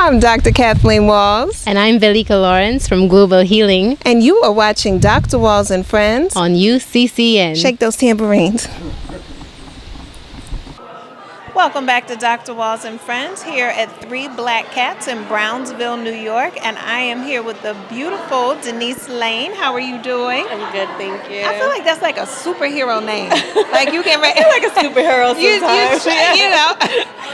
I'm Dr. Kathleen Walls. And I'm Velika Lawrence from Global Healing. And you are watching Dr. Walls and Friends on Uccn. Shake those tambourines. Welcome back to Dr. Walls and Friends here at 3 Black Cats in Brownsville, New York. And I am here with the beautiful Denice Lane. How are you doing? I'm good, thank you. I feel like that's like a superhero name. Like you can I feel like a superhero sometimes. you know.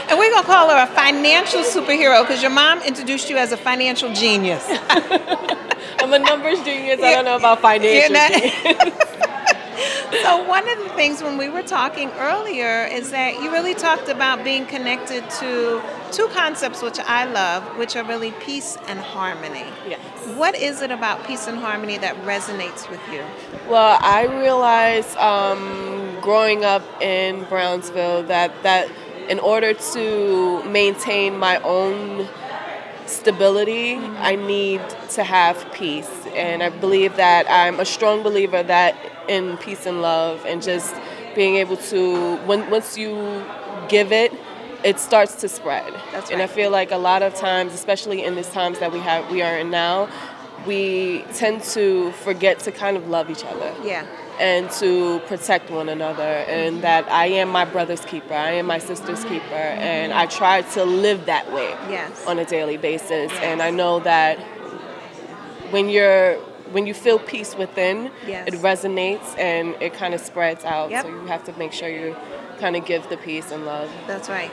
And we're going to call her a financial superhero because your mom introduced you as a financial genius. I'm a numbers genius. I don't know about financial genius. So one of the things when we were talking earlier is that you really talked about being connected to two concepts which I love, which are really peace and harmony. Yes. What is it about peace and harmony that resonates with you? Well, I realized growing up in Brownsville that in order to maintain my own stability, I need to have peace. And I believe that I'm a strong believer that in peace and love, and just being able to, once you give it, it starts to spread. That's right. And I feel like a lot of times, especially in these times that we are in now, we tend to forget to kind of love each other. Yeah. And to protect one another, and that I am my brother's keeper, I am my sister's keeper, and I try to live that way on a daily basis. And I know that when you feel peace within, it resonates and it kind of spreads out. So you have to make sure you kind of give the peace and love. That's right.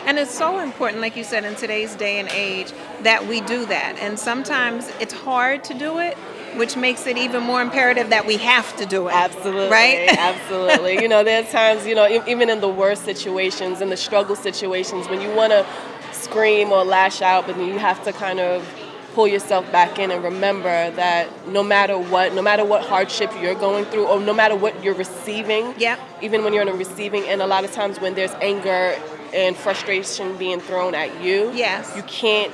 And it's so important, like you said, in today's day and age, that we do that. And sometimes it's hard to do it, which makes it even more imperative that we have to do it. Absolutely. Right? Absolutely. There's times, even in the worst situations, in the struggle situations, when you want to scream or lash out, but then you have to kind of pull yourself back in and remember that no matter what hardship you're going through, or no matter what you're receiving, even when you're on a receiving end, a lot of times when there's anger and frustration being thrown at you, you can't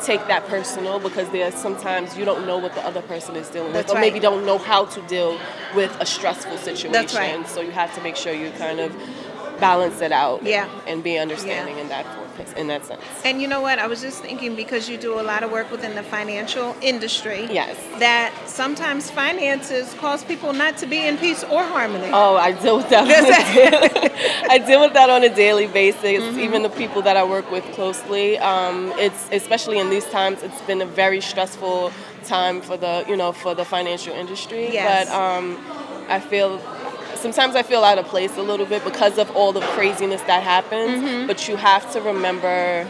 take that personal, because there's sometimes you don't know what the other person is dealing with, or maybe don't know how to deal with a stressful situation. That's right. So you have to make sure you kind of balance it out and be understanding in that sense. And you know what? I was just thinking, because you do a lot of work within the financial industry, yes, that sometimes finances cause people not to be in peace or harmony. Oh, I deal with that. I deal with that on a daily basis. Even the people that I work with closely, it's especially in these times, it's been a very stressful time for the financial industry. Yes. But sometimes I feel out of place a little bit because of all the craziness that happens, but you have to remember,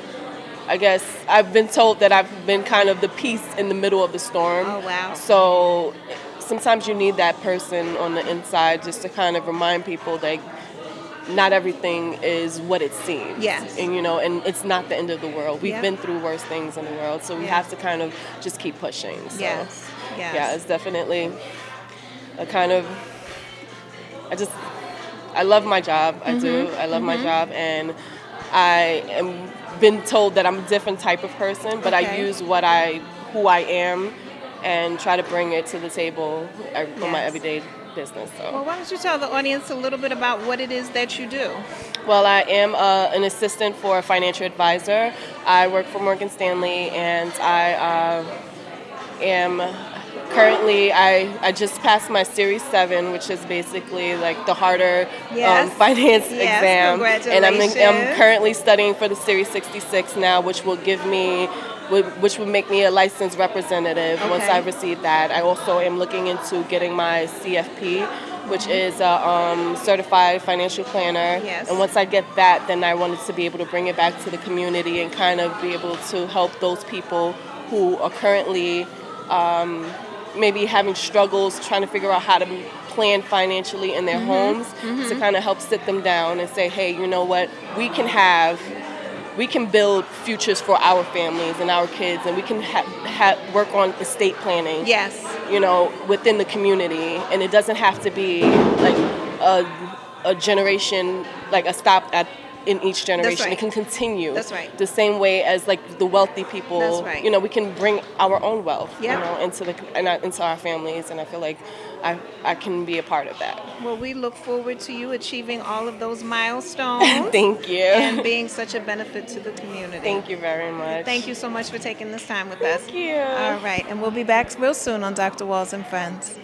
I guess, I've been told that I've been kind of the peace in the middle of the storm. Oh, wow. So sometimes you need that person on the inside just to kind of remind people that not everything is what it seems. Yes. And, and it's not the end of the world. We've been through worse things in the world, so we have to kind of just keep pushing. So, yeah, it's definitely a kind of, I love my job. I do. I love my job, and I am been told that I'm a different type of person, but I use who I am, and try to bring it to the table for my everyday business. So. Well, why don't you tell the audience a little bit about what it is that you do? Well, I am an assistant for a financial advisor. I work for Morgan Stanley, and I am currently, I just passed my Series 7, which is basically like the harder finance exam. And I'm currently studying for the Series 66 now, which will make me a licensed representative once I receive that. I also am looking into getting my CFP, which is a certified financial planner. Yes. And once I get that, then I wanted to be able to bring it back to the community and kind of be able to help those people who are currently maybe having struggles trying to figure out how to plan financially in their homes, to kind of help sit them down and say, hey, you know what, we can build futures for our families and our kids, and we can work on estate planning, within the community. And it doesn't have to be like a generation, like a stop at in each generation. right. It can continue. That's right. The same way as like the wealthy people. That's right. You know, we can bring our own wealth. Yeah. You know, into our families, and I feel like I can be a part of that. Well, we look forward to you achieving all of those milestones. Thank you. And being such a benefit to the community. Thank you very much. Thank you so much for taking this time with us. Thank you. All right, and we'll be back real soon on Dr. Walls and Friends.